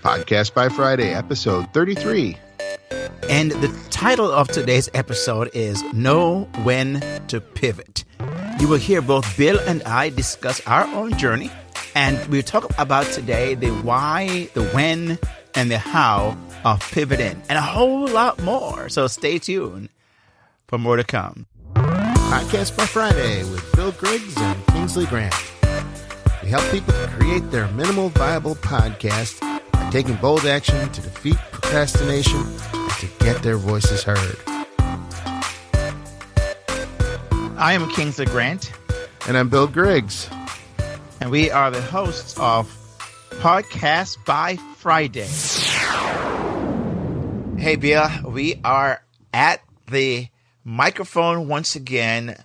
Podcast by Friday, episode 33. And the title of today's episode is Know When to Pivot. You will hear both Bill and I discuss our own journey, and we'll talk about today the why, the when, and the how of pivoting, and a whole lot more. So stay tuned for more to come. Podcast by Friday with Bill Griggs and Kingsley Grant. We help people to create their minimal viable podcast by taking bold action to defeat procrastination and to get their voices heard. I am Kingsley Grant. And I'm Bill Griggs. And we are the hosts of Podcast by Friday. Hey, Bill, we are at the microphone once again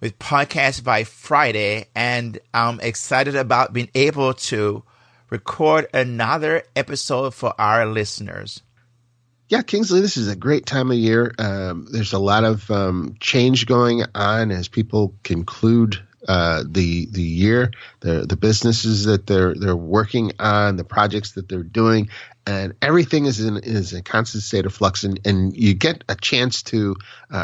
with Podcast by Friday, and I'm excited about being able to record another episode for our listeners. Yeah, Kingsley, this is a great time of year. There's a lot of change going on as people conclude the year, the businesses that they're working on, the projects that they're doing, and everything is in a constant state of flux. And you get a chance to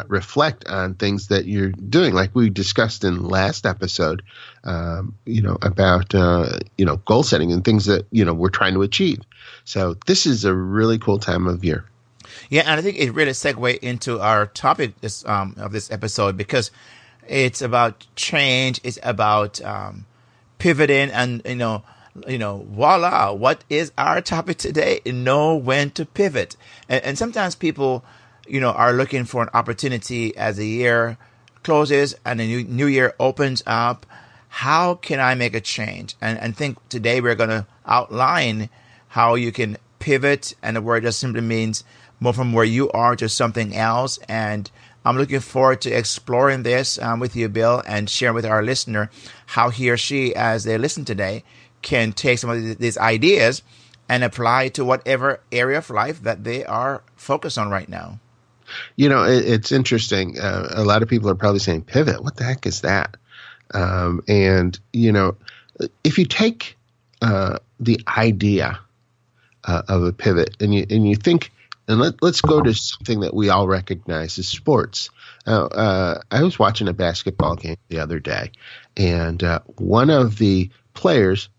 reflect on things that you're doing, like we discussed in last episode. About goal setting and things that we're trying to achieve. So this is a really cool time of year. Yeah, and I think it really segues into our topic of this episode, because it's about change. It's about pivoting, and voila! What is our topic today? Know when to pivot. And sometimes people, are looking for an opportunity as the year closes and the new year opens up. How can I make a change? And think today we're going to outline how you can pivot, and the word just simply means move from where you are to something else. And I'm looking forward to exploring this with you, Bill, and sharing with our listener how he or she, as they listen today, can take some of these ideas and apply to whatever area of life that they are focused on right now. It's interesting. A lot of people are probably saying, pivot, what the heck is that? If you take the idea of a pivot and you think, and let's go to something that we all recognize as sports. I was watching a basketball game the other day, and one of the players,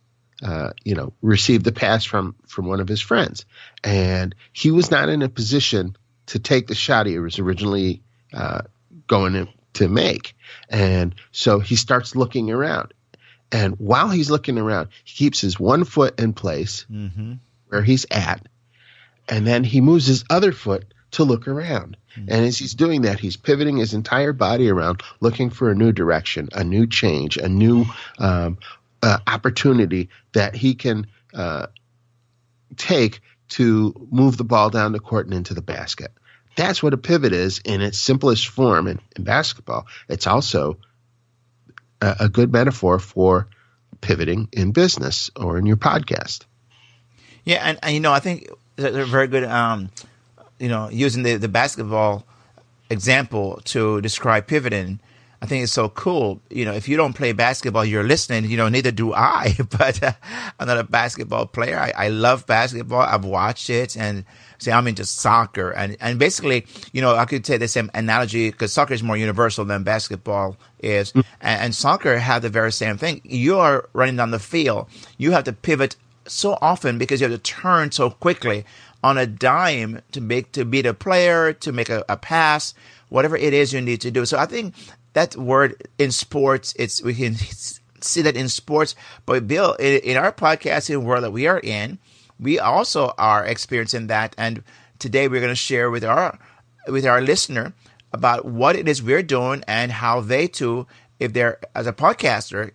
received the pass from one of his friends, and he was not in a position to take the shot he was originally going to make. And so he starts looking around, and while he's looking around, he keeps his one foot in place where he's at. And then he moves his other foot to look around. And as he's doing that, he's pivoting his entire body around, looking for a new direction, a new change, a new opportunity that he can take to move the ball down the court and into the basket. That's what a pivot is in its simplest form in basketball. It's also a good metaphor for pivoting in business or in your podcast. Yeah, and I think they're very good, using the basketball example to describe pivoting. I think it's so cool. If you don't play basketball, you're listening. Neither do I. But I'm not a basketball player. I love basketball. I've watched it, and I'm into soccer. And basically, I could say the same analogy, because soccer is more universal than basketball is. And soccer have the very same thing. You are running down the field. You have to pivot so often because you have to turn so quickly on a dime to beat a player, to make a pass, whatever it is you need to do. So I think that word in sports, we can see that in sports. But Bill, in our podcasting world that we are in, we also are experiencing that. And today we're going to share with our listener about what it is we're doing and how they too, if they're as a podcaster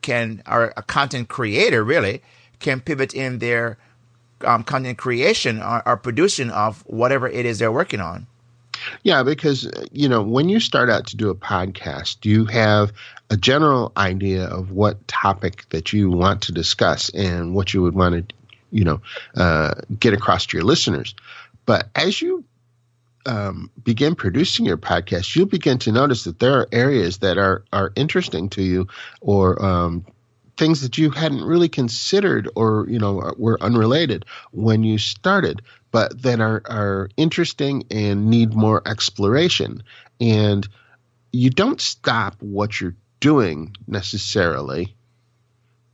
or a content creator really, can pivot in their content creation or producing of whatever it is they're working on. Yeah, because, when you start out to do a podcast, you have a general idea of what topic that you want to discuss and what you would want to, get across to your listeners. But as you begin producing your podcast, you'll begin to notice that there are areas that are interesting to you or things that you hadn't really considered or, were unrelated when you started, but that are interesting and need more exploration. And you don't stop what you're doing necessarily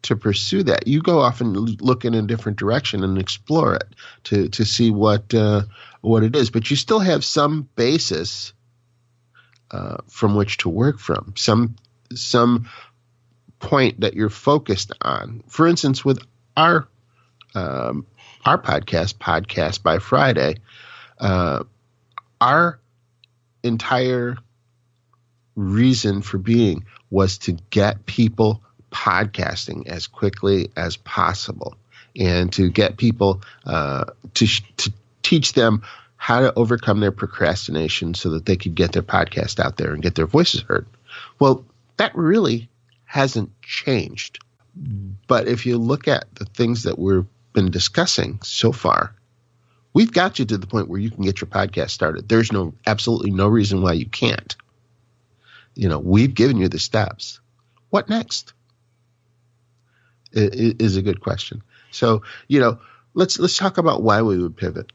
to pursue that. You go off and look in a different direction and explore it to see what it is. But you still have some basis from which to work from, some point that you're focused on. For instance, with our podcast by Friday, our entire reason for being was to get people podcasting as quickly as possible, and to get people to teach them how to overcome their procrastination so that they could get their podcast out there and get their voices heard. Well, that really hasn't changed. But if you look at the things that we've been discussing so far, we've got you to the point where you can get your podcast started. There's absolutely no reason why you can't. We've given you the steps. What next? Is a good question. So, let's talk about why we would pivot.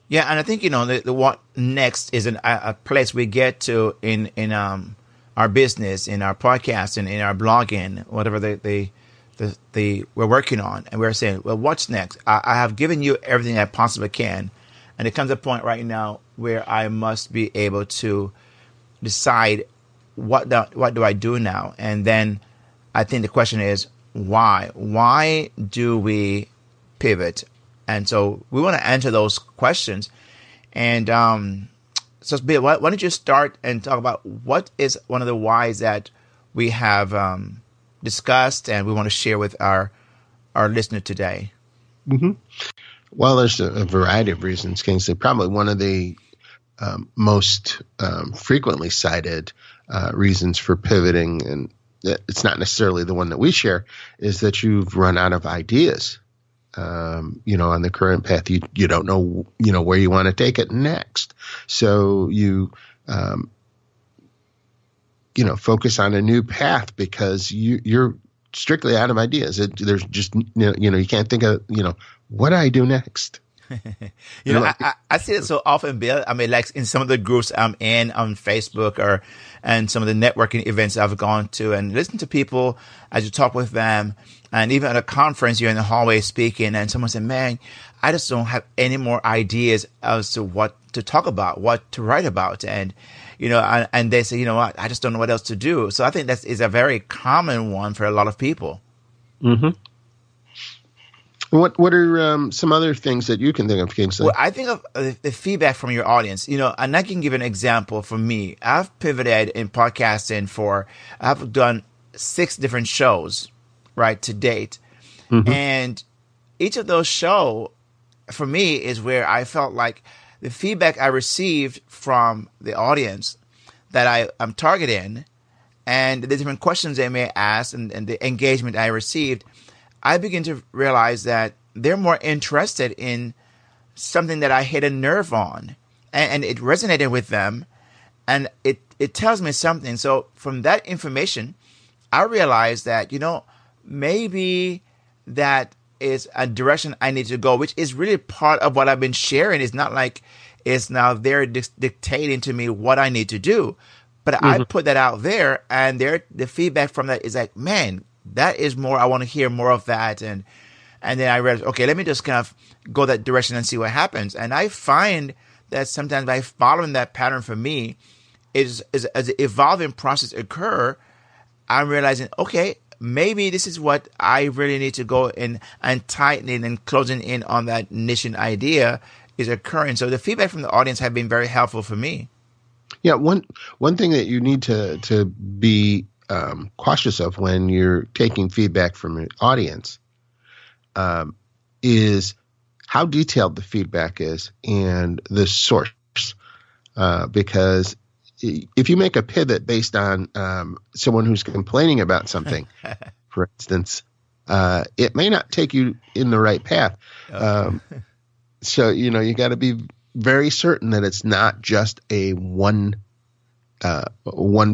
Yeah, and I think the what next is a place we get to in our business, in our podcast, and in our blogging, whatever we're working on, and we're saying, well, what's next? I have given you everything I possibly can, and it comes a point right now where I must be able to decide what do I do now, and then I think the question is why? Why do we pivot? And so we want to answer those questions. And so, Bill, why don't you start and talk about what is one of the whys that we have discussed and we want to share with our listener today? Mm-hmm. Well, there's a variety of reasons, Kingsley. Probably one of the most frequently cited reasons for pivoting, and it's not necessarily the one that we share, is that you've run out of ideas. On the current path, you don't know, where you want to take it next. So you, focus on a new path because you're strictly out of ideas. There's just, you can't think of, what do I do next? I see it so often, Bill. I mean, like in some of the groups I'm in on Facebook and some of the networking events I've gone to, and listen to people as you talk with them. And even at a conference, you're in the hallway speaking, and someone said, man, I just don't have any more ideas as to what to talk about, what to write about. And, and they say, what, I just don't know what else to do. So I think that is a very common one for a lot of people. Mm-hmm. What are some other things that you can think of, Kingsley? Well, I think of the feedback from your audience, and I can give an example for me. I've pivoted in podcasting I've done 6 different shows, right, to date. Mm-hmm. And each of those shows, for me, is where I felt like the feedback I received from the audience that I'm targeting and the different questions they may ask and the engagement I received, I begin to realize that they're more interested in something that I hit a nerve on, and it resonated with them, and it tells me something. So from that information, I realized that, maybe that is a direction I need to go, which is really part of what I've been sharing. It's not like it's now they're dictating to me what I need to do, but mm-hmm. I put that out there, and the feedback from that is like, man, that is more, I want to hear more of that. And then I realized, okay, let me just kind of go that direction and see what happens. And I find that sometimes by following that pattern for me, as the evolving process occur, I'm realizing, okay, maybe this is what I really need to go in and tightening and closing in on that niche idea is occurring. So the feedback from the audience have been very helpful for me. Yeah, one thing that you need to be cautious of when you're taking feedback from an audience is how detailed the feedback is and the source. Because if you make a pivot based on someone who's complaining about something, for instance, it may not take you in the right path. So, you got to be very certain that it's not just a one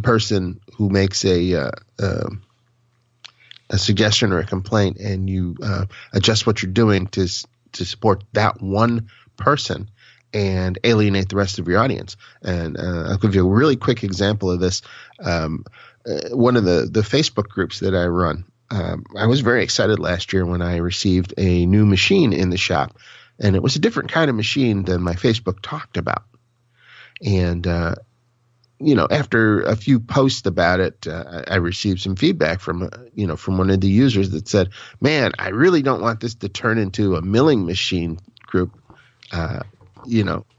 person who makes a a suggestion or a complaint, and you adjust what you're doing to support that one person and alienate the rest of your audience. And I'll give you a really quick example of this. One of the Facebook groups that I run, I was very excited last year when I received a new machine in the shop, and it was a different kind of machine than my Facebook talked about. And after a few posts about it, I received some feedback from one of the users that said, "Man, I really don't want this to turn into a milling machine group,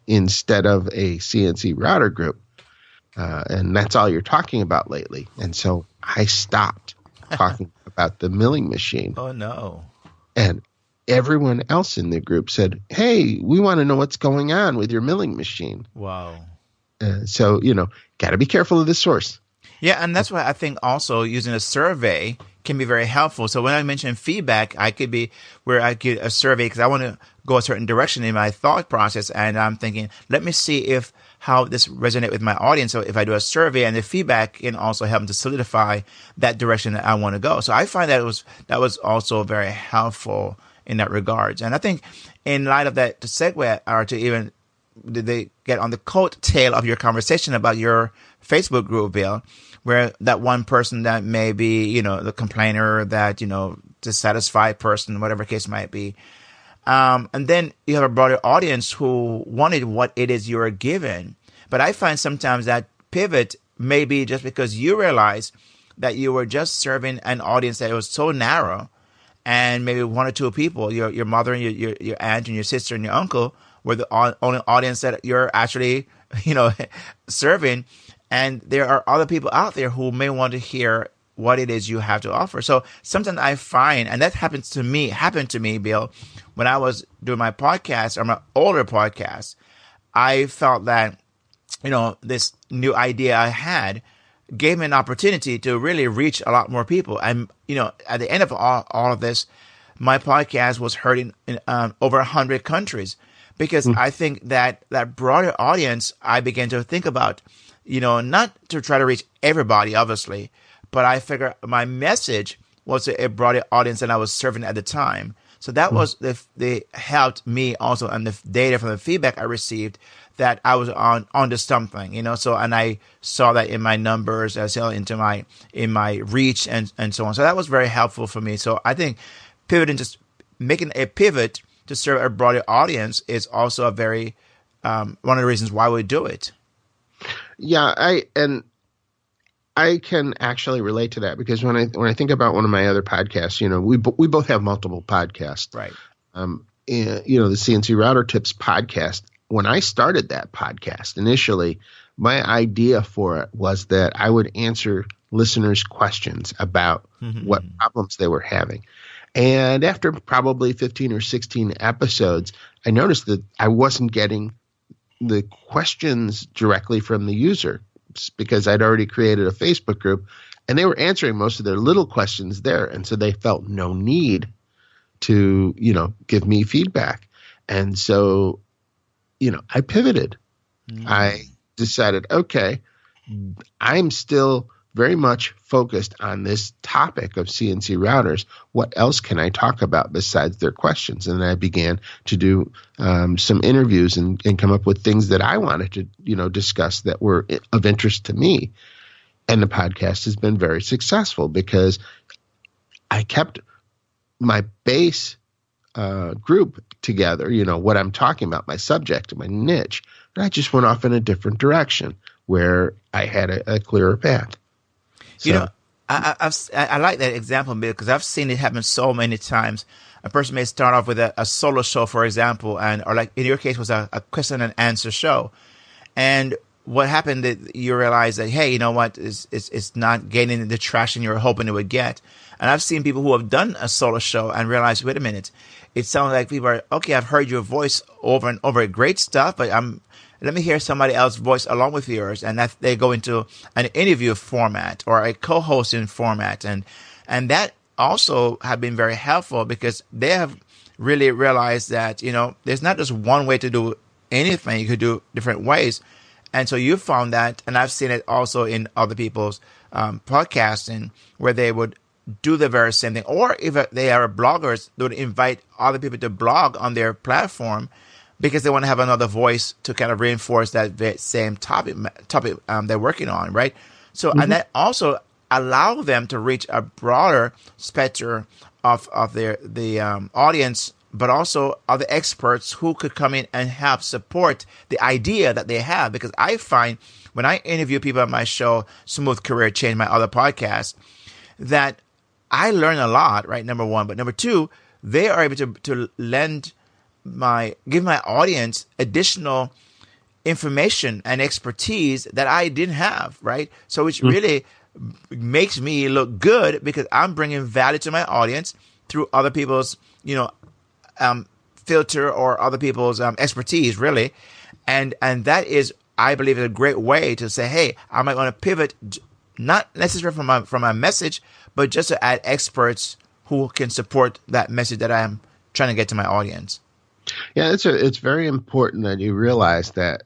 instead of a CNC router group. And that's all you're talking about lately." And so I stopped talking about the milling machine. Oh, no. And everyone else in the group said, "Hey, we want to know what's going on with your milling machine." Wow. So, got to be careful of the source. Yeah, and that's why I think also using a survey can be very helpful. So when I mention feedback, I could be where I get a survey because I want to go a certain direction in my thought process, and I'm thinking, let me see how this resonates with my audience. So if I do a survey, and the feedback can also help to solidify that direction that I want to go. So I find that was also very helpful in that regards. And I think in light of that, to segue or to even did they get on the coattail of your conversation about your Facebook group, Bill, where that one person that may be, the complainer, that, dissatisfied person, whatever case might be. And then you have a broader audience who wanted what it is you're given. But I find sometimes that pivot may be just because you realize that you were just serving an audience that was so narrow, and maybe one or two people, your mother and your aunt and your sister and your uncle, were the only audience that you're actually, serving. And there are other people out there who may want to hear what it is you have to offer. So sometimes I find, and that happened to me, Bill, when I was doing my podcast, or my older podcast, I felt that, this new idea I had gave me an opportunity to really reach a lot more people. And, at the end of all of this, my podcast was heard in over 100 countries. Because I think that broader audience, I began to think about, not to try to reach everybody, obviously, but I figure my message was a broader audience than I was serving at the time. So that was they helped me also, and the data from the feedback I received, that I was onto something, So, and I saw that in my numbers, I saw it in my reach and so on. So that was very helpful for me. So I think just making a pivot to serve a broader audience is also a very one of the reasons why we do it. Yeah, I can actually relate to that, because when I think about one of my other podcasts, we both have multiple podcasts, right? The CNC Router Tips podcast. When I started that podcast initially, my idea for it was that I would answer listeners' questions about what problems they were having. And after probably 15 or 16 episodes, I noticed that I wasn't getting the questions directly from the user, because I'd already created a Facebook group, and they were answering most of their little questions there. And so they felt no need to, give me feedback. And so, I pivoted. I decided, okay, I'm still very much focused on this topic of CNC routers. What else can I talk about besides their questions? And I began to do some interviews and come up with things that I wanted to, discuss that were of interest to me. And the podcast has been very successful because I kept my base group together, what I'm talking about, my subject, my niche. And I just went off in a different direction where I had a clearer path. So, I like that example, Bill, because I've seen it happen so many times. A person may start off with a solo show, for example, or like in your case was a question and answer show. And what happened that you realize that, hey, you know what, it's not gaining the traction you were hoping it would get. And I've seen people who have done a solo show and realized, wait a minute, it sounds like people are, okay, I've heard your voice over and over, great stuff, but let me hear somebody else's voice along with yours. And that they go into an interview format or a co-hosting format. And that also have been very helpful because they have really realized that, there's not just one way to do anything. You could do different ways. And so you found that, and I've seen it also in other people's podcasting, where they would do the very same thing. Or if they are bloggers, they would invite other people to blog on their platform because they want to have another voice to kind of reinforce that same topic they're working on, right? So, and that also allow them to reach a broader spectrum of the audience, but also other experts who could come in and help support the idea that they have. Because I find when I interview people on my show, Smooth Career Change, my other podcast, that I learn a lot, right? Number one. But number two, they are able to give my audience additional information and expertise that I didn't have, right? So which really makes me look good because I'm bringing value to my audience through other people's, filter or other people's expertise, really. And that is, I believe, a great way to say, hey, I might want to pivot, not necessarily from my message, but just to add experts who can support that message that I'm trying to get to my audience. Yeah, it's very important that you realize that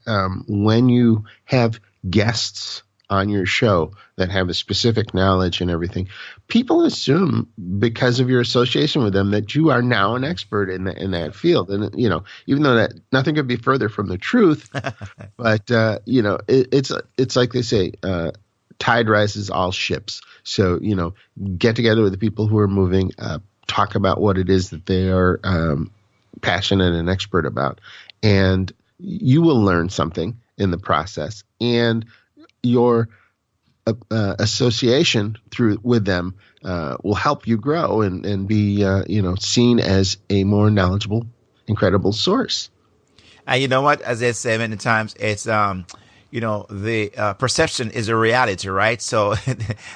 when you have guests on your show that have a specific knowledge and everything, people assume because of your association with them that you are now an expert in that field. And even though that nothing could be further from the truth, but it's like they say, tide rises all ships. So get together with the people who are moving, talk about what it is that they are passionate and expert about, and you will learn something in the process, and your association with them will help you grow and be seen as a more knowledgeable, incredible source. And you know what? As I say many times, it's the perception is a reality, right? So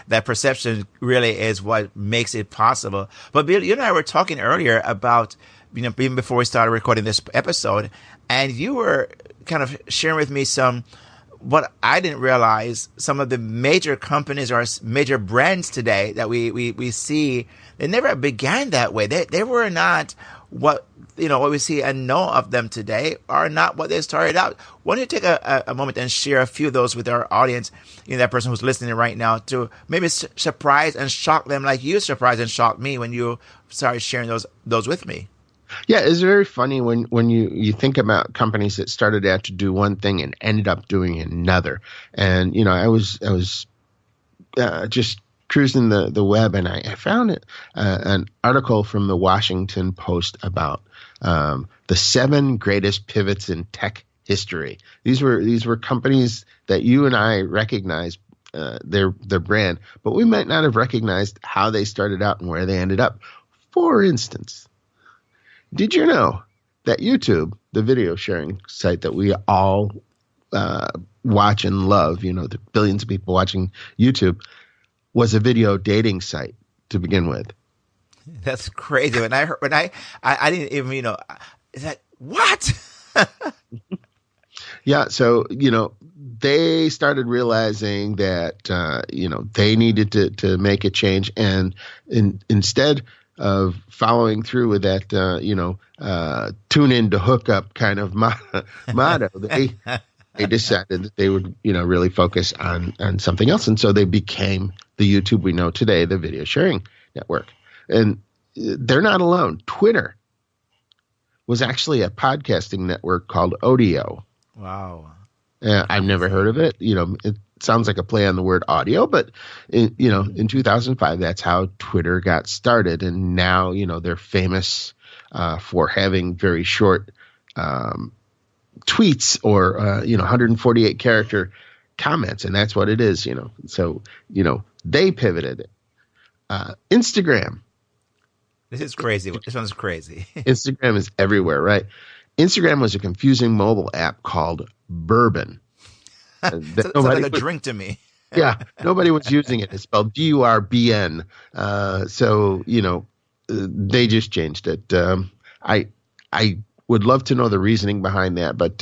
that perception really is what makes it possible. But Bill, you and I were talking earlier about, even before we started recording this episode, and you were kind of sharing with me what I didn't realize, some of the major companies or major brands today that we see, they never began that way. They were not what we see and know of them today are not what they started out. Why don't you take a moment and share a few of those with our audience, that person who's listening right now, to maybe surprise and shock them like you surprised and shocked me when you started sharing those with me. Yeah, it's very funny when you think about companies that started out to do one thing and ended up doing another. And I was just cruising the web, and I found an article from the Washington Post about the 7 greatest pivots in tech history. These were companies that you and I recognize their brand, but we might not have recognized how they started out and where they ended up. For instance, did you know that YouTube, the video sharing site that we all watch and love, the billions of people watching YouTube, was a video dating site to begin with? That's crazy. When I heard, I didn't even, is that what? Yeah. So, they started realizing that, they needed to make a change. And instead of following through with that, tune in to hook up kind of motto, they decided that they would, really focus on something else. And so they became the YouTube we know today, the video sharing network. And they're not alone. Twitter was actually a podcasting network called Odeo. Wow. I've never heard of it. It sounds like a play on the word audio, but in 2005, that's how Twitter got started. And now, they're famous for having very short tweets or 148 character comments, and that's what it is. So they pivoted it. Instagram. This is crazy. This one's crazy. Instagram is everywhere, right? Instagram was a confusing mobile app called Bourbon. Sounds like a drink to me. Yeah, nobody was using it. It's spelled Burbn. So they just changed it. I would love to know the reasoning behind that, but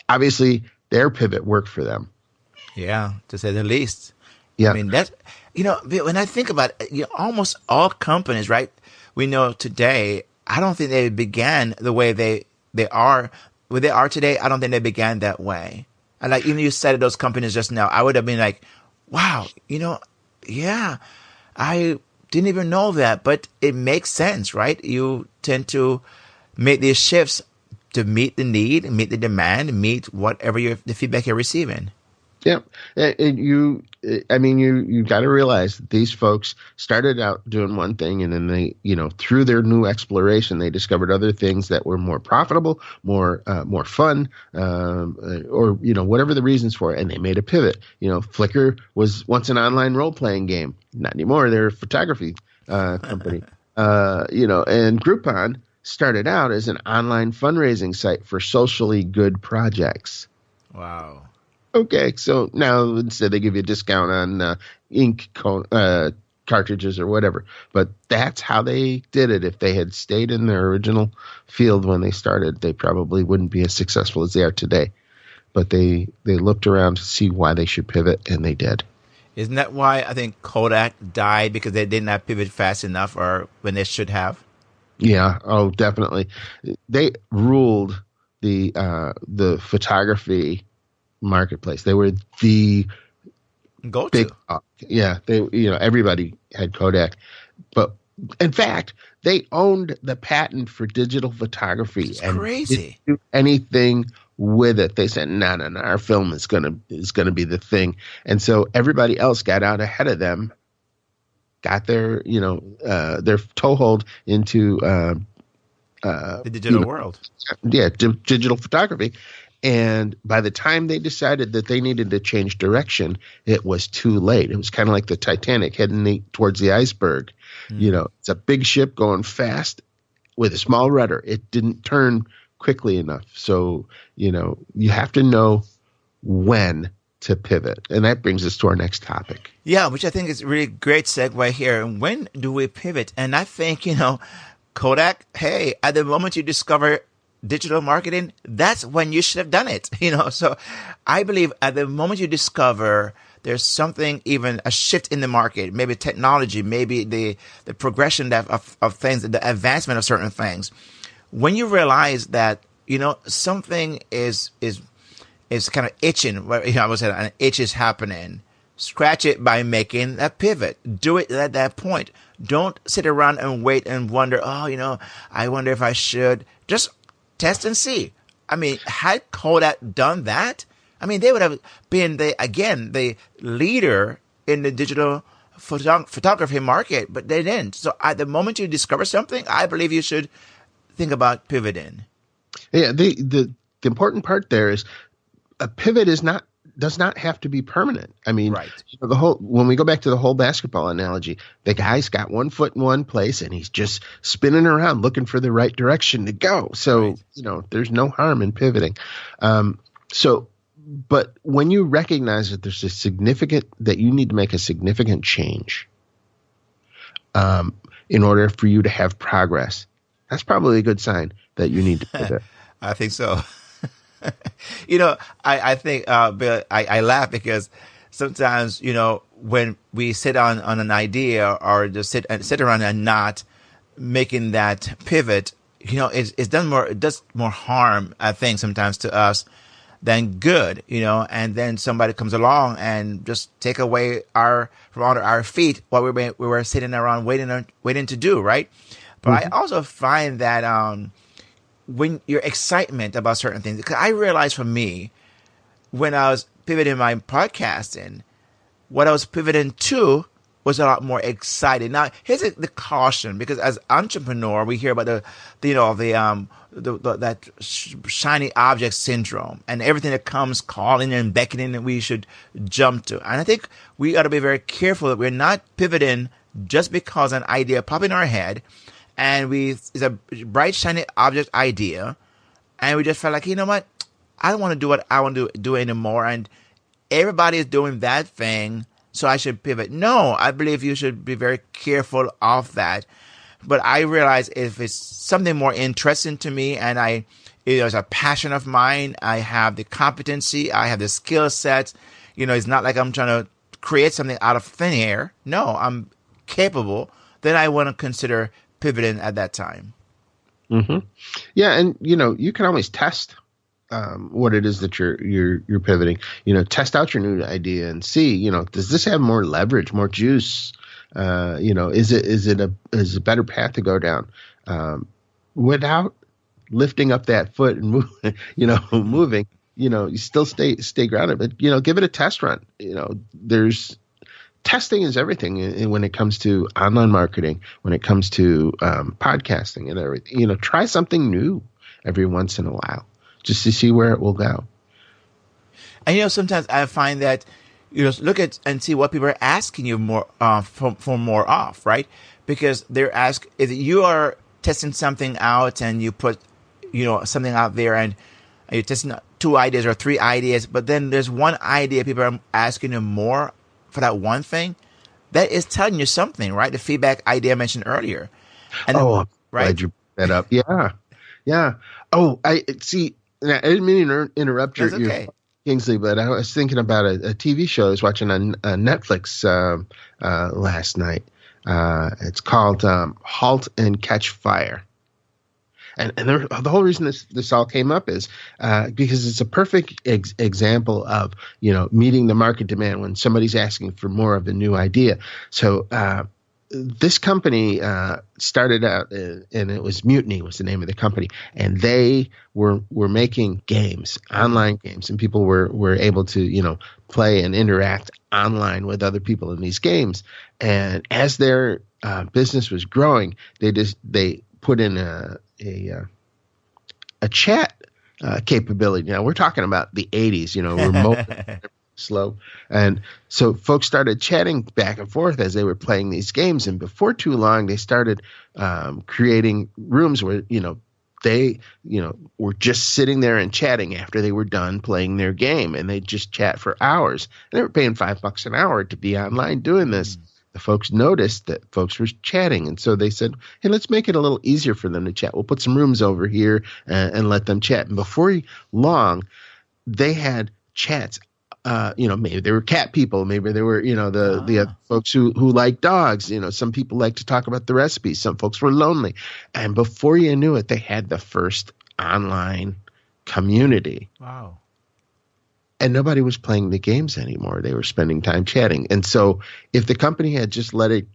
obviously their pivot worked for them. Yeah, to say the least. Yeah, I mean that's when I think about it, almost all companies, right? We know today. I don't think they began the way they are. Where they are today, I don't think they began that way. And like even you said those companies just now, I would have been like, wow, yeah, I didn't even know that, but it makes sense, right? You tend to make these shifts to meet the need, meet the demand, meet whatever the feedback you're receiving. Yeah, and you got to realize that these folks started out doing one thing, and then they, through their new exploration, they discovered other things that were more profitable, more fun, or whatever the reasons for it, and they made a pivot. Flickr was once an online role playing game, not anymore. They're a photography company. And Groupon started out as an online fundraising site for socially good projects. Wow. Okay, so now instead they give you a discount on ink cartridges or whatever. But that's how they did it. If they had stayed in their original field when they started, they probably wouldn't be as successful as they are today. But they looked around to see why they should pivot, and they did. Isn't that why I think Kodak died, because they did not pivot fast enough, or when they should have? Yeah, oh, definitely. They ruled the photography marketplace. They were the go-to. Yeah, everybody had Kodak, but in fact, they owned the patent for digital photography. It's crazy. Didn't do anything with it. They said, no, our film is gonna be the thing, and so everybody else got out ahead of them, got their their toehold into the digital world. Yeah, digital photography. And by the time they decided that they needed to change direction, it was too late. It was kind of like the Titanic heading towards the iceberg. It's a big ship going fast with a small rudder. It didn't turn quickly enough. So, you have to know when to pivot. And that brings us to our next topic. Yeah, which I think is a really great segue here. When do we pivot? And I think, Kodak, hey, at the moment you discover digital marketing, that's when you should have done it. So I believe at the moment you discover there's something, even a shift in the market, maybe technology, maybe the progression of things, the advancement of certain things, when you realize that, something is kind of itching, I would say an itch is happening, scratch it by making a pivot. Do it at that point. Don't sit around and wait and wonder, I wonder if I should. Just test and see. I mean, had Kodak done that, they would have been the leader in the digital photography market, but they didn't. So at the moment you discover something, I believe you should think about pivoting. Yeah, the important part there is a pivot does not have to be permanent. Right. When we go back to the whole basketball analogy, the guy's got one foot in one place and he's just spinning around looking for the right direction to go. So, right. There's no harm in pivoting. But when you recognize that that you need to make a significant change, in order for you to have progress, that's probably a good sign that you need to pivot. I think so. I think, Bill, I laugh because sometimes, when we sit on an idea or just sit around and not making that pivot, it does more harm, I think, sometimes to us than good, and then somebody comes along and just take away from under our feet what we were sitting around waiting to do, right? But I also find that, when your excitement about certain things, because I realized for me, when I was pivoting my podcasting, what I was pivoting to was a lot more exciting. Now, here's the caution, because as entrepreneur, we hear about that shiny object syndrome and everything that comes calling and beckoning that we should jump to. And I think we got to be very careful that we're not pivoting just because an idea popped in our head and it's a bright, shiny object idea, and we just felt like, what? I don't want to do what I want to do anymore, and everybody is doing that thing, so I should pivot. No, I believe you should be very careful of that. But I realize if it's something more interesting to me, and it's a passion of mine, I have the competency, I have the skill sets, it's not like I'm trying to create something out of thin air. No, I'm capable. Then I want to consider pivoting at that time. Mm-hmm. Yeah, and you can always test what it is that you're pivoting. Test out your new idea and see, does this have more leverage, more juice? Is it a better path to go down, without lifting up that foot and moving. You still stay grounded, but give it a test run. There's testing is everything when it comes to online marketing, when it comes to podcasting and everything. Try something new every once in a while just to see where it will go. And sometimes I find that look at and see what people are asking you more for more off, right? Because they're if you are testing something out and you put something out there and you're testing 2 ideas or 3 ideas, but then there's one idea people are asking you more for that one thing, that is telling you something, right? The feedback idea I mentioned earlier. And I'm glad you brought that up. Yeah. Oh, I see. I didn't mean to interrupt your Kingsley, but I was thinking about a TV show I was watching on Netflix last night. It's called Halt and Catch Fire. And the whole reason this all came up is because it's a perfect example of meeting the market demand when somebody's asking for more of a new idea. So this company started out, and it was Mutiny was the name of the company, and they were making games, online games, and people were able to play and interact online with other people in these games. And as their business was growing, they put in a chat capability. Now we're talking about the 80s, remote, slow, and so folks started chatting back and forth as they were playing these games. And before too long, they started creating rooms where they were just sitting there and chatting after they were done playing their game, and they just chat for hours. And they were paying $5 an hour to be online doing this. The folks noticed that folks were chatting, and so they said, hey, let's make it a little easier for them to chat. We'll put some rooms over here and let them chat. And before long, they had chats. Maybe they were cat people. Maybe they were, the folks who like dogs. Some people like to talk about the recipes. Some folks were lonely. And before you knew it, they had the first online community. Wow. And nobody was playing the games anymore. They were spending time chatting. And so if the company had just let it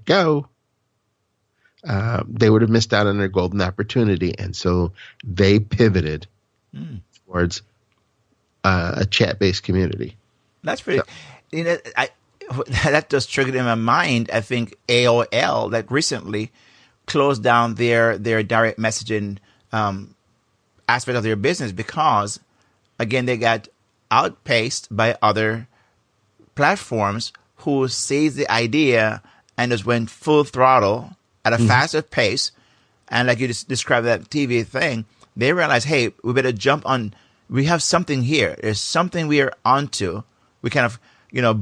go, they would have missed out on their golden opportunity. And so they pivoted towards a chat-based community. That's pretty. So, that just triggered in my mind. I think AOL that recently closed down their direct messaging aspect of their business because, again, they got outpaced by other platforms who seized the idea and just went full throttle at a faster pace. And like you just described that TV thing, they realized, hey, we better jump on. We have something here. There's something we are onto. We kind of,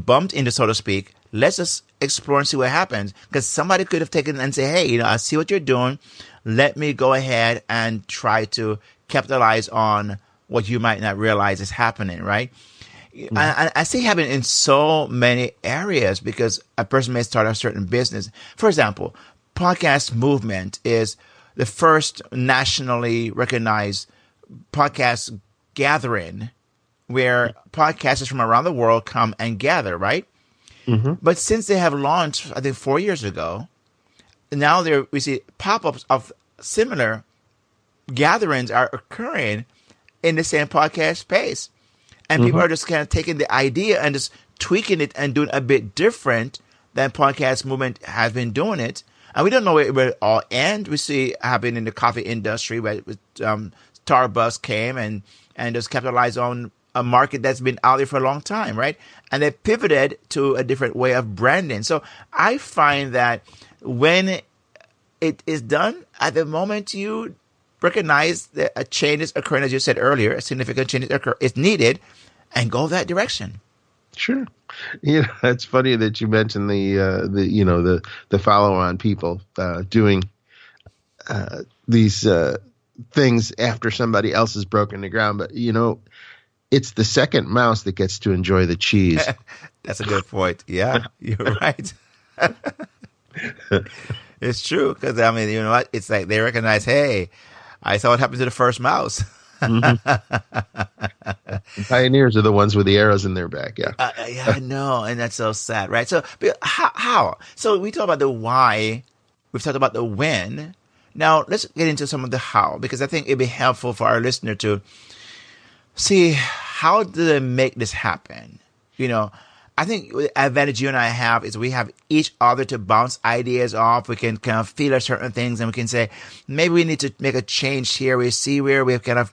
bumped into, so to speak. Let's just explore and see what happens. Because somebody could have taken and say, hey, I see what you're doing. Let me go ahead and try to capitalize on what you might not realize is happening, right? I see it happening in so many areas because a person may start a certain business. For example, podcast movement is the first nationally recognized podcast gathering where podcasters from around the world come and gather, right? But since they have launched, I think 4 years ago, now we see pop-ups of similar gatherings are occurring in the same podcast space. And people are just kind of taking the idea and just tweaking it and doing a bit different than podcast movement has been doing it. And we don't know where it all end. We see happen in the coffee industry where Starbucks came and just capitalized on a market that's been out there for a long time, right? And they pivoted to a different way of branding. So I find that when it is done, at the moment you recognize that a change is occurring, as you said earlier, a significant change is needed, and go that direction. Sure. It's funny that you mentioned the follow-on people doing these things after somebody else has broken the ground. But, it's the second mouse that gets to enjoy the cheese. That's a good point. Yeah, you're right. It's true. Because, you know what? It's like they recognize, hey, I saw what happened to the first mouse. hmm The pioneers are the ones with the arrows in their back. Yeah. Yeah, I know, and that's so sad, right? So, but how? So we talked about the why, we've talked about the when. Now let's get into some of the how, because I think it'd be helpful for our listener to see how do they make this happen. You know, I think the advantage you and I have is we have each other to bounce ideas off. We can kind of feel certain things, and we can say maybe we need to make a change here. We see where we're kind of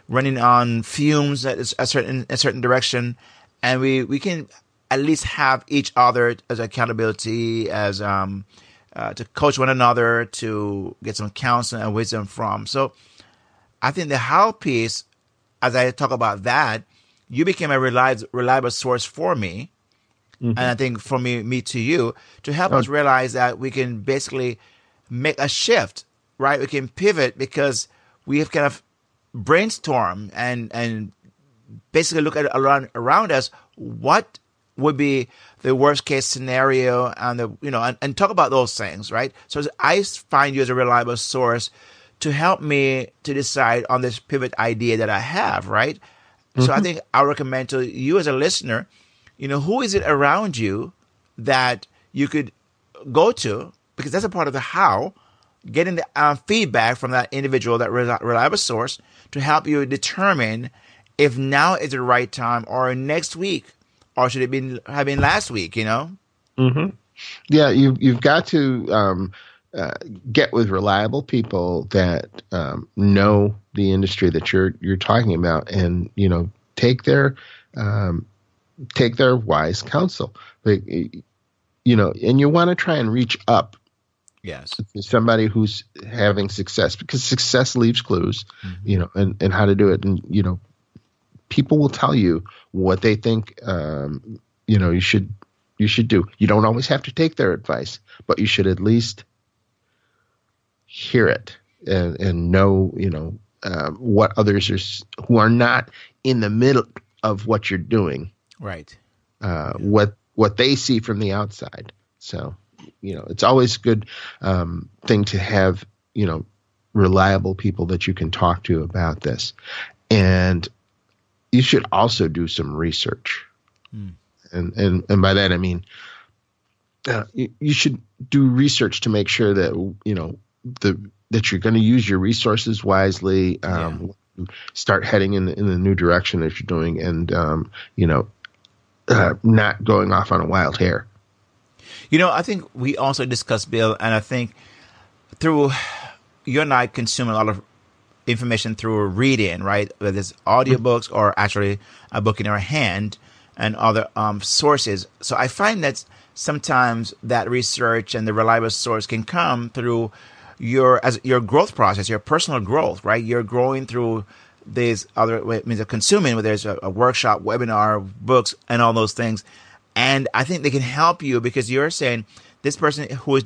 running on fumes at a certain direction, and we can at least have each other as accountability, as to coach one another, to get some counsel and wisdom from. So I think the how piece, as I talk about that, you became a reliable source for me. And I think from me to you, to help us realize that we can basically make a shift, right? We can pivot because we have kind of brainstorm and basically look at around us what would be the worst case scenario, and and talk about those things, right? So I find you as a reliable source to help me to decide on this pivot idea that I have, right? So I think I recommend to you as a listener, who is it around you that you could go to, because that's a part of the how, getting the feedback from that individual, that reliable source, to help you determine if now is the right time, or next week, or should it have been last week, Mm-hmm. Yeah, you've got to get with reliable people that know the industry that you're talking about, and take their wise counsel. And you want to try and reach up. Yes. To somebody who's having success, because success leaves clues, and how to do it. And, people will tell you what they think, you should do. You don't always have to take their advice, but you should at least hear it and know, what others who are not in the middle of what you're doing, right? What they see from the outside. So, it's always a good thing to have, reliable people that you can talk to about this. And you should also do some research. And by that, I mean, you should do research to make sure that, that you're going to use your resources wisely, start heading in the new direction that you're doing, and, not going off on a wild hair. I think we also discussed, Bill, and I think through you and I consume a lot of information through reading, right? Whether it's audiobooks or actually a book in our hand and other sources. So I find that sometimes that research and the reliable source can come through your growth process, your personal growth, right? You're growing through these other means of consuming, whether it's a workshop, webinar, books, and all those things. And I think they can help you because you're saying this person who is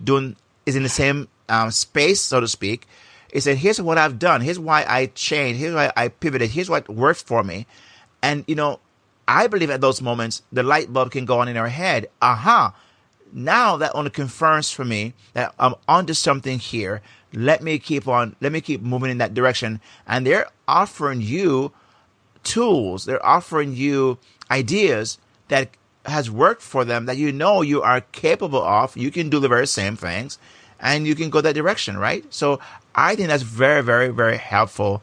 in the same space, so to speak, is saying, here's what I've done. Here's why I changed. Here's why I pivoted. Here's what worked for me. And, I believe at those moments, the light bulb can go on in our head. Now that only confirms for me that I'm onto something here. Let me keep moving in that direction. And they're offering you tools. They're offering you ideas that has worked for them, that you are capable of. You can do the very same things, and you can go that direction, right? So I think that's very, very, very helpful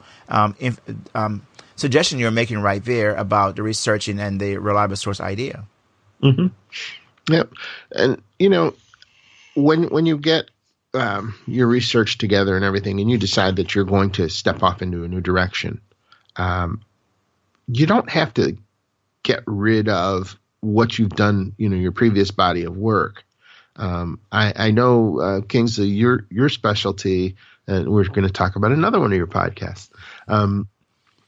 suggestion you're making right there about the researching and the reliable source idea. Mm-hmm. Yep. And, when you get your research together and everything, and you decide that you're going to step off into a new direction, you don't have to get rid of what you've done, your previous body of work. I know, Kingsley, your specialty, and we're going to talk about another one of your podcasts.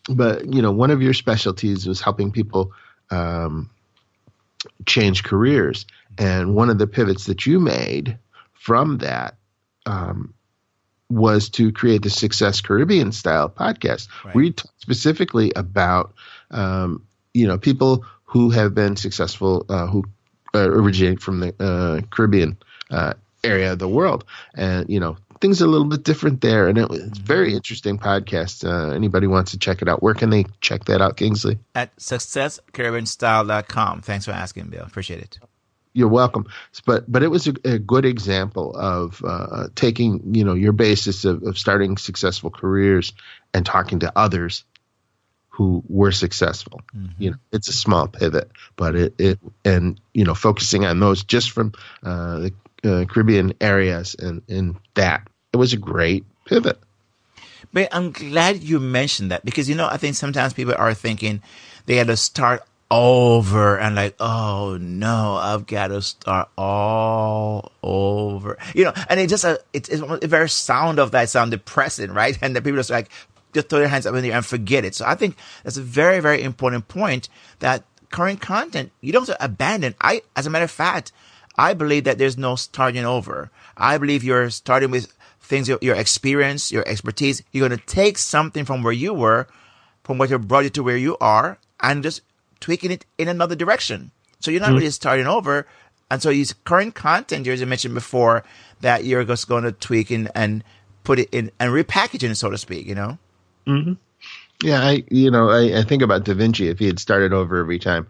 But, one of your specialties was helping people change careers. And one of the pivots that you made from that was to create the Success Caribbean style podcast. Right. We talked specifically about, people who have been successful, who originate from the Caribbean area of the world. And, things are a little bit different there. And it's a very interesting podcast. Anybody wants to check it out, where can they check that out, Kingsley? At successcaribbeanstyle.com. Thanks for asking, Bill. Appreciate it. You're welcome. But it was a good example of taking, your basis of starting successful careers and talking to others who were successful. It's a small pivot, but it focusing on those just from the Caribbean areas and that it was a great pivot. But I'm glad you mentioned that because, I think sometimes people are thinking they had to start over and like, oh no, I've got to start all over, and it just, it's a very sound of that sound depressing, right? And the people just like, just throw their hands up in the air and forget it. So I think that's a very, very important point that current content, you don't have to abandon. As a matter of fact, I believe that there's no starting over. I believe you're starting with things, your experience, your expertise. You're going to take something from where you were, from what brought you to where you are, and just tweaking it in another direction. So you're not really starting over. And so use current content, as I mentioned before, that you're just going to tweak and put it in and repackage it, so to speak, Mm-hmm. Yeah, I think about Da Vinci. If he had started over every time,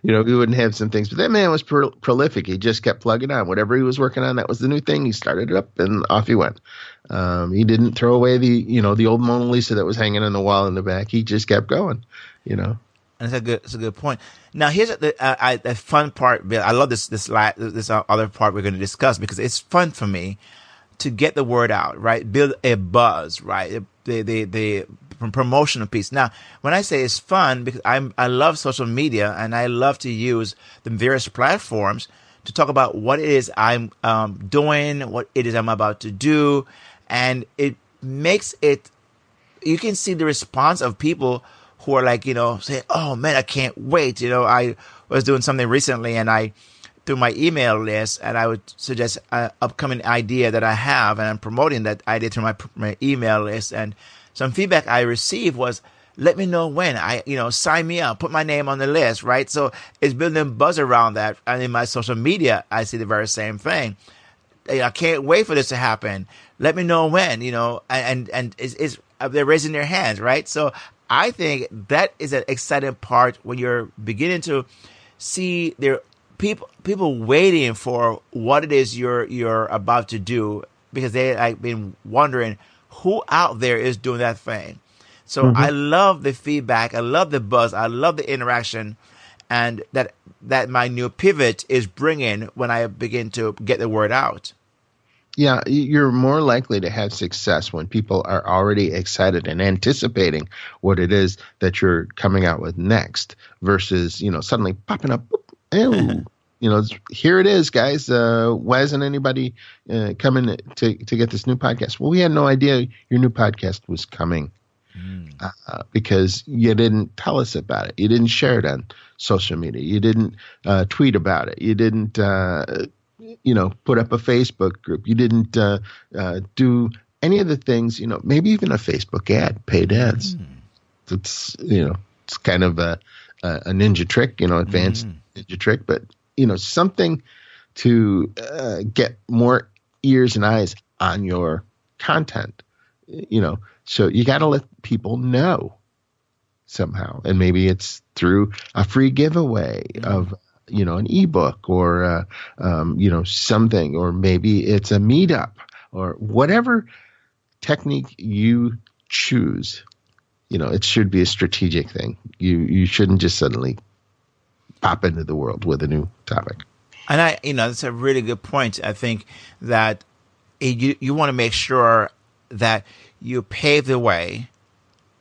we wouldn't have some things. But that man was prolific. He just kept plugging on. Whatever he was working on, that was the new thing. He started it up, and off he went. He didn't throw away the old Mona Lisa that was hanging on the wall in the back. He just kept going. And it's a good point. Now here's the fun part, Bill. I love this other part we're going to discuss because it's fun for me to get the word out, right? Build a buzz, right? The promotional piece. Now, when I say it's fun, because I love social media and I love to use the various platforms to talk about what it is I'm doing, what it is I'm about to do, and it makes it. You can see the response of people who are like, saying, "Oh man, I can't wait." I was doing something recently, and through my email list, and I would suggest an upcoming idea that I have, and I'm promoting that idea through my email list. And some feedback I received was, let me know when. Sign me up, put my name on the list, right? So it's building buzz around that. And in my social media, I see the very same thing. I can't wait for this to happen. Let me know when, and they're raising their hands, right? So I think that is an exciting part when you're beginning to see their people waiting for what it is you're about to do because they like been wondering who out there is doing that thing. So I love the feedback, I love the buzz, I love the interaction, and that my new pivot is bringing when I begin to get the word out. Yeah, you're more likely to have success when people are already excited and anticipating what it is that you're coming out with next versus, suddenly popping up. Oh, here it is, guys. Why isn't anybody coming to get this new podcast? Well, we had no idea your new podcast was coming because you didn't tell us about it. You didn't share it on social media. You didn't tweet about it. You didn't, put up a Facebook group. You didn't do any of the things, maybe even a Facebook ad, paid ads. It's, it's kind of a ninja trick, advanced ninja trick, but something to get more ears and eyes on your content, so you got to let people know somehow. And maybe it's through a free giveaway of, an ebook or, something, or maybe it's a meetup or whatever technique you choose. It should be a strategic thing. You shouldn't just suddenly pop into the world with a new topic. And that's a really good point. I think that you want to make sure that you pave the way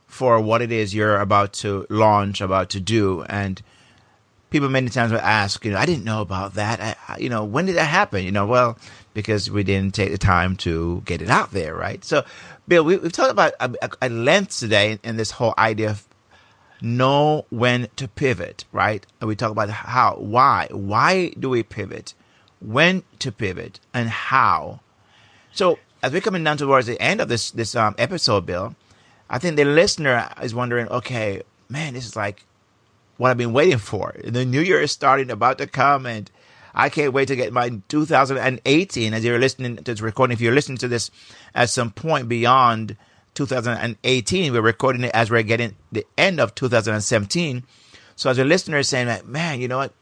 for what it is you're about to launch, about to do. And people many times will ask, I didn't know about that. When did that happen? Well, because we didn't take the time to get it out there, right? So, Bill, we've talked about at length today in this whole idea of know when to pivot, right? And we talk about why do we pivot, when to pivot, and how. So as we're coming down towards the end of this episode, Bill, I think the listener is wondering, okay, man, this is like what I've been waiting for. The new year is starting, about to come, and I can't wait to get my 2018 as you're listening to this recording. If you're listening to this at some point beyond 2018, we're recording it as we're getting the end of 2017. So as a listener is saying, like, man, you know what?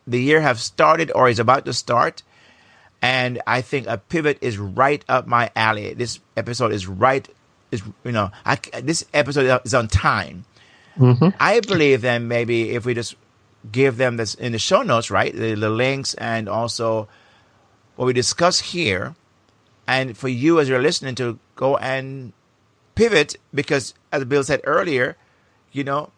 The year has started or is about to start. And I think a pivot is right up my alley. This episode is this episode is on time. Mm-hmm. I believe then maybe if we just give them this in the show notes, right? The links and also what we discuss here. And for you as you're listening to go and pivot, because as Bill said earlier, you know,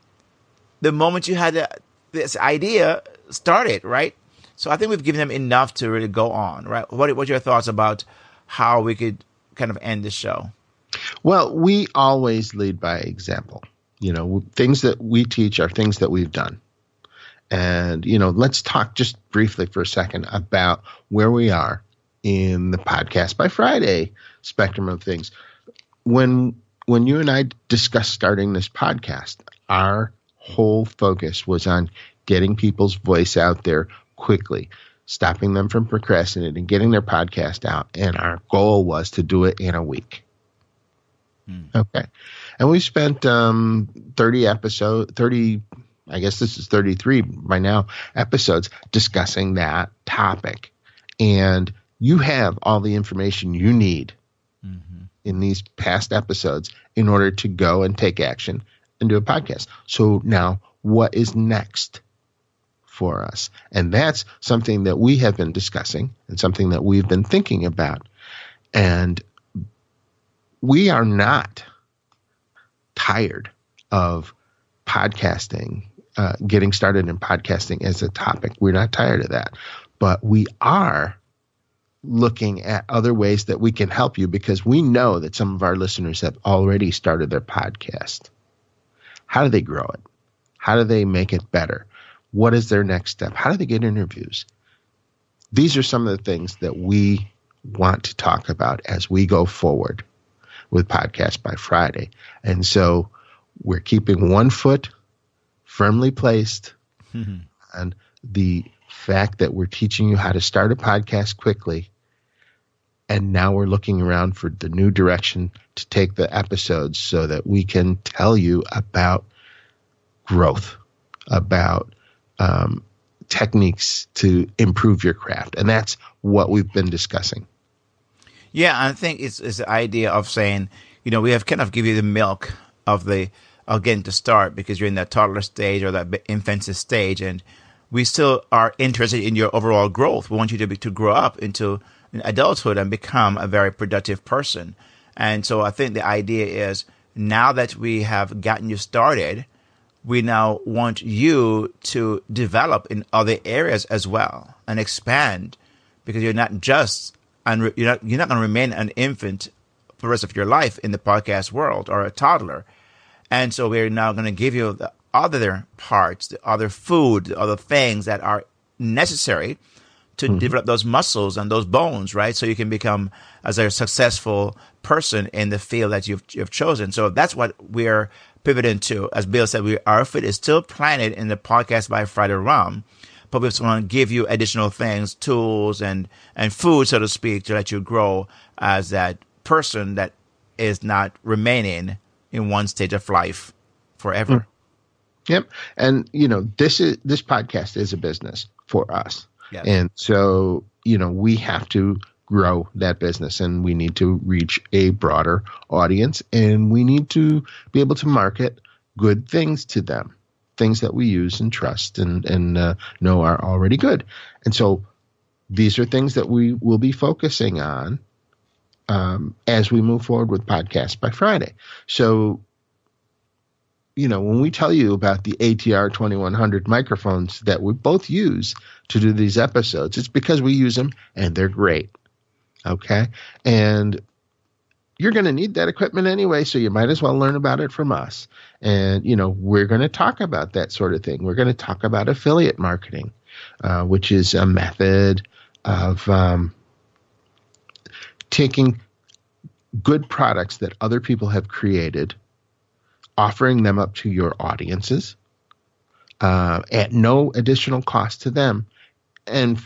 the moment you had this idea started, right? So I think we've given them enough to really go on, right? What are your thoughts about how we could kind of end the show? Well, we always lead by example. You know, things that we teach are things that we've done. And, you know, let's talk just briefly for a second about where we are in the Podcast by Friday spectrum of things. When you and I discussed starting this podcast, our whole focus was on getting people's voice out there quickly, stopping them from procrastinating, getting their podcast out. And our goal was to do it in a week. Okay. And we spent 30, I guess this is 33 by now, episodes discussing that topic. And you have all the information you need in these past episodes in order to go and take action and do a podcast. So now what is next for us? And that's something that we have been discussing and something that we've been thinking about. And we are not tired of podcasting, getting started in podcasting as a topic. We're not tired of that. But we are looking at other ways that we can help you because we know that some of our listeners have already started their podcast. How do they grow it? How do they make it better? What is their next step? How do they get interviews? These are some of the things that we want to talk about as we go forward with Podcast by Friday. And so we're keeping one foot firmly placed on the fact that we're teaching you how to start a podcast quickly. And now we're looking around for the new direction to take the episodes so that we can tell you about growth, about techniques to improve your craft. And that's what we've been discussing. Yeah, I think it's the idea of saying, you know, we have kind of give you the milk of getting to start because you're in that toddler stage or that infancy stage, and we still are interested in your overall growth. We want you to grow up into adulthood and become a very productive person. And so I think the idea is now that we have gotten you started, we now want you to develop in other areas as well and expand, because you're not just and you're not going to remain an infant for the rest of your life in the podcast world or a toddler. And so we're now going to give you the other parts, the other food, the other things that are necessary to develop those muscles and those bones, right? So you can become as a successful person in the field that you've chosen. So that's what we're pivoting to. As Bill said, our foot is still planted in the Podcast by Friday realm, but we just want to give you additional things, tools and food, so to speak, to let you grow as that person that is not remaining in one stage of life forever. Yep. And, you know, this podcast is a business for us. Yes. And so, you know, we have to grow that business and we need to reach a broader audience and we need to be able to market good things to them, things that we use and trust and know are already good. And so these are things that we will be focusing on as we move forward with Podcast by Friday. So, you know, when we tell you about the ATR 2100 microphones that we both use to do these episodes, it's because we use them and they're great. Okay. And you're going to need that equipment anyway, so you might as well learn about it from us. And, you know, we're going to talk about that sort of thing. We're going to talk about affiliate marketing, which is a method of taking good products that other people have created, offering them up to your audiences at no additional cost to them, and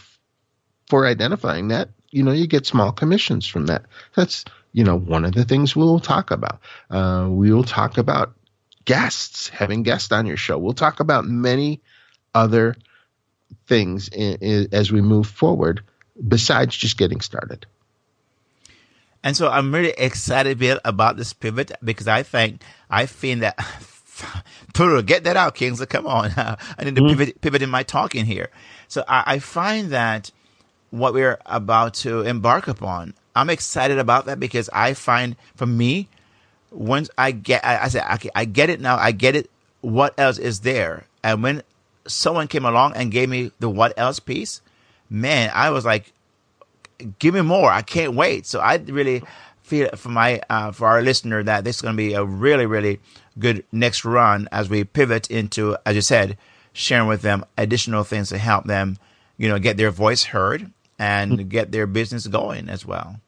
for identifying that, you get small commissions from that. That's, one of the things we'll talk about. We will talk about guests, having guests on your show. We'll talk about many other things as we move forward besides just getting started. And so I'm really excited, Bill, about this pivot because I feel that get that out, Kingsley. Come on. I need to pivot in my talking here. So I find that what we're about to embark upon, I'm excited about that because I find for me, once I get it now, I get it. What else is there? And when someone came along and gave me the what else piece, man, I was like, give me more. I can't wait. So I really feel for our listener that this is going to be a really, really good next run as we pivot into, as you said, sharing with them additional things to help them, get their voice heard and get their business going as well.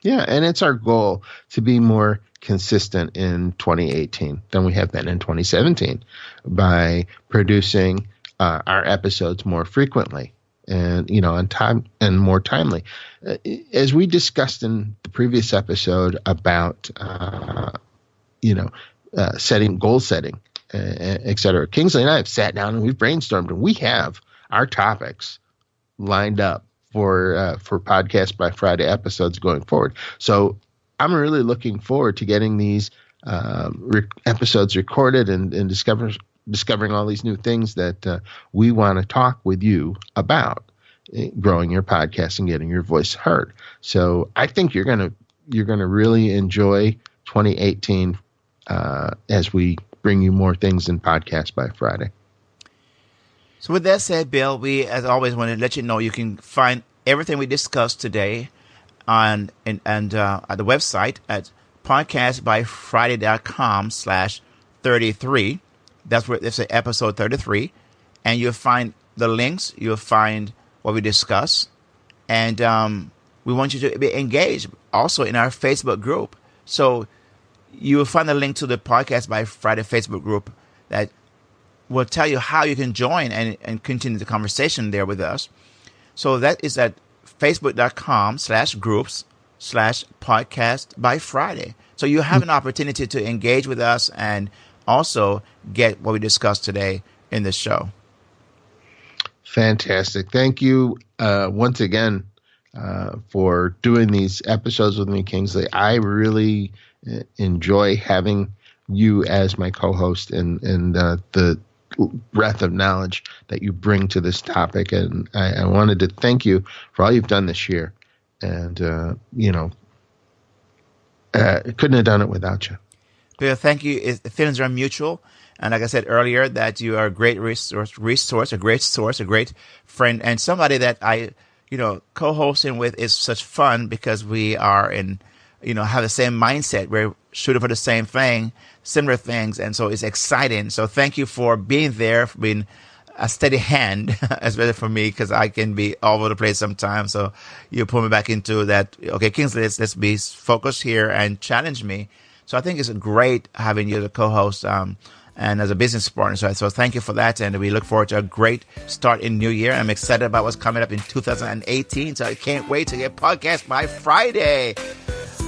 Yeah, and it's our goal to be more consistent in 2018 than we have been in 2017 by producing our episodes more frequently and on time and more timely. As we discussed in the previous episode about goal setting, et cetera, Kingsley and I have sat down and we've brainstormed, and we have our topics lined up for Podcast by Friday episodes going forward. So I'm really looking forward to getting these episodes recorded and discovering all these new things that we want to talk with you about growing your podcast and getting your voice heard. So I think you're gonna really enjoy 2018 as we bring you more things in Podcast by Friday. So with that said, Bill, we, as always, want to let you know you can find everything we discussed today at the website at podcastbyfriday.com/33. That's where it's episode 33. And you'll find the links. You'll find what we discuss. And we want you to be engaged also in our Facebook group. So you will find the link to the Podcast by Friday Facebook group that will tell you how you can join and continue the conversation there with us. So that is at facebook.com/groups/podcast by Friday. So you have an opportunity to engage with us and also get what we discussed today in this show. Fantastic. Thank you once again for doing these episodes with me, Kingsley. I really enjoy having you as my co-host and the breadth of knowledge that you bring to this topic. And I wanted to thank you for all you've done this year. And, couldn't have done it without you. Bill, thank you. The feelings are mutual. And like I said earlier, that you are a great resource, a great source, a great friend, and somebody that I, co-hosting with is such fun because we are have the same mindset. We're shooting for the same thing, similar things. And so it's exciting. So thank you for being there, for being a steady hand, especially for me, because I can be all over the place sometimes. So you pull me back into that. Okay, Kingsley, let's be focused here and challenge me. So I think it's great having you as a co-host and as a business partner. So thank you for that. And we look forward to a great start in New Year. I'm excited about what's coming up in 2018. So I can't wait to get Podcast by Friday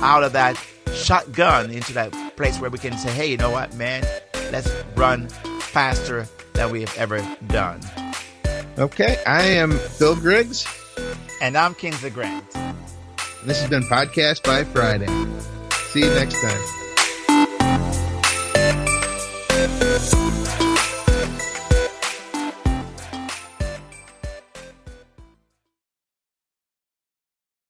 out of that shotgun into that place where we can say, hey, you know what, man, let's run faster than we have ever done. Okay, I am Bill Griggs. And I'm Kingsley Grant. This has been Podcast by Friday. See you next time.